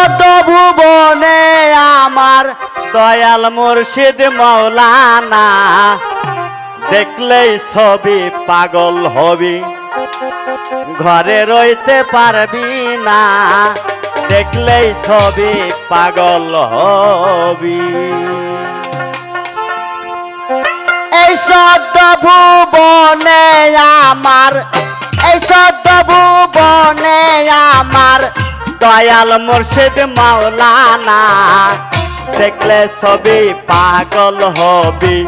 চোদ্দ ভুবনে আমার দয়াল মুর্শিদ মৌলানা, দেখলেই ছবি পাগল হবি, ঘরে রইতে পারবি না, দেখলেই ছবি পাগল হবি। এই চোদ্দ ভুবনে আমার, এই চোদ্দ ভুবনে আমার দয়াল মুর্শিদ মৌলানা, দেখলে ছবি পাগল হবি,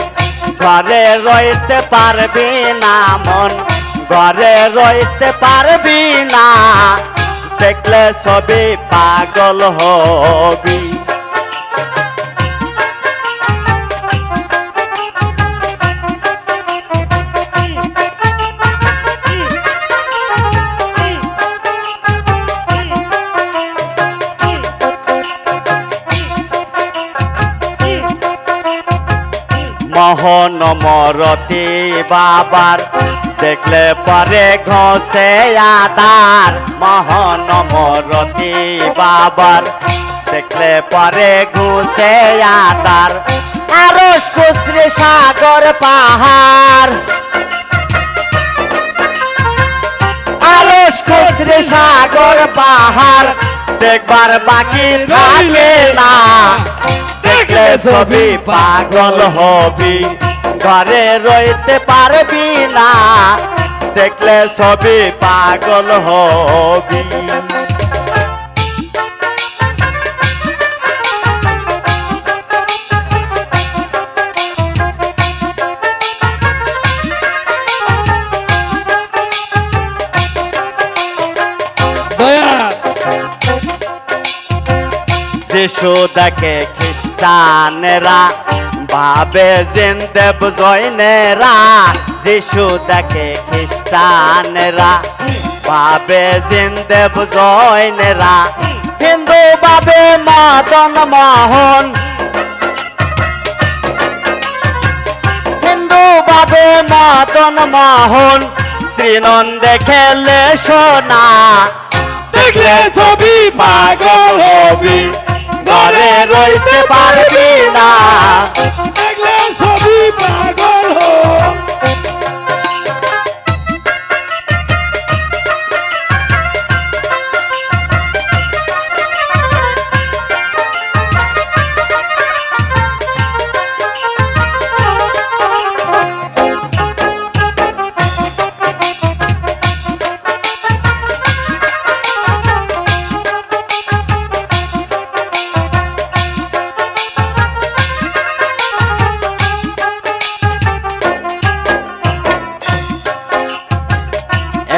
ঘরে রইতে পারবি না মন, ঘরে রইতে পারবি না, দেখলে ছবি পাগল হবি। মোহন মরতি বাবার দেখলে পরে ঘষে আদার, মোহন মরতি বাবার দেখলে পরে ঘুষে আদার, আরশ কুশ্রী সাগর পাহাড়, আরশ কুশ্রী সাগর পাহাড় দেখবার বাকি থাকে না, দেখলে ছবি পাগল হবি, ঘরে রইতে পারবি না, দেখলে ছবি পাগল হবি। যিশু দেখে খ্রিস্টানেরা ভাবে জিন্দেব জৈনেরা, যিশু দেখে খ্রিস্টানেরা ভাবে জিন্দেব জৈনেরা, হিন্দু ভাবে মদন মোহন, হিন্দু ভাবে মদন মোহন, শ্রীনন্দে খেলে সোনা, দেখলে ছবি পাগল হবি, ঘরে রইতে পারবি না, দেখলে ছবি পাগল হবি।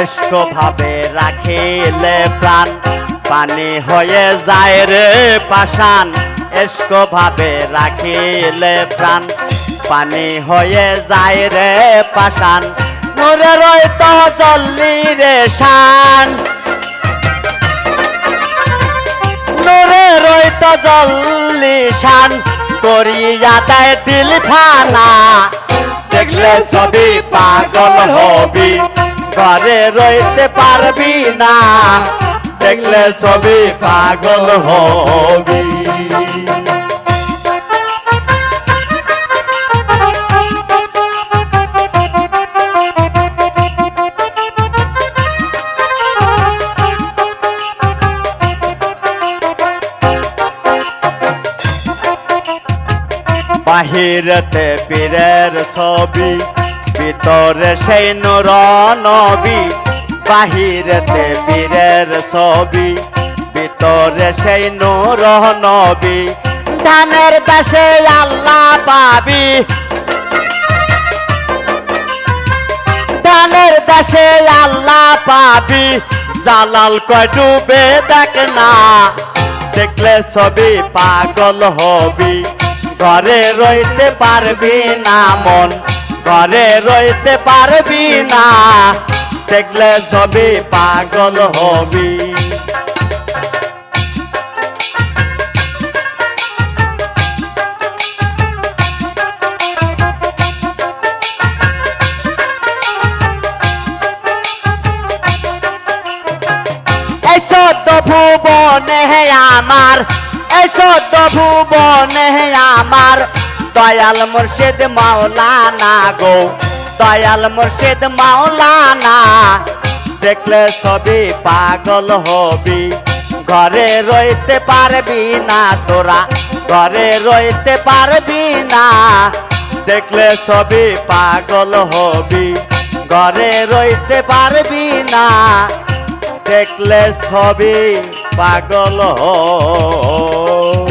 এস্ক ভাবে রাখিলে প্রাণ পানি হয়ে যায় রে পাষাণ, এস্ক ভাবে রাখিলে প্রাণ পানি হয়ে যায় রে পাষাণ, নূরে রইত জল্লি রে শান, নূরে রইত জল্লি শান, করিয়া দেয় দিল ফানা, দেখলে ছবি পাগল হবি, ঘরে রইতে পারবি না, দেখলে ছবি পাগল হবি। বাহিরতে পীরের ছবি, ভিতরে সেই নূর নবী, বাহিরতে পীরের ছবি, ভিতরে সেই নূর নবী, ধানের দাসে আল্লাহ পাবি, ধানের দাসে আল্লাহ পাবি, জালাল কয় ডুবে দেখ না, দেখলে ছবি পাগল হবি, ঘরে রইতে পারবি না মন, ঘরে রইতে পারবি না, দেখলে ছবি পাগল হবি। এই চোদ্দ ভুবন ভুবনে আমার, এই 14 ভুবনে আমার দয়াল মুর্শিদ মাওলানা গো, দয়াল মুর্শিদ মাওলানা। দেখলে সবই পাগল হবি, ঘরে রইতে পারবি না তোরা, ঘরে রইতে পারবি না। দেখলে সবই পাগল হবি, ঘরে রইতে পারবি না। দেখলে সবই পাগল হবি।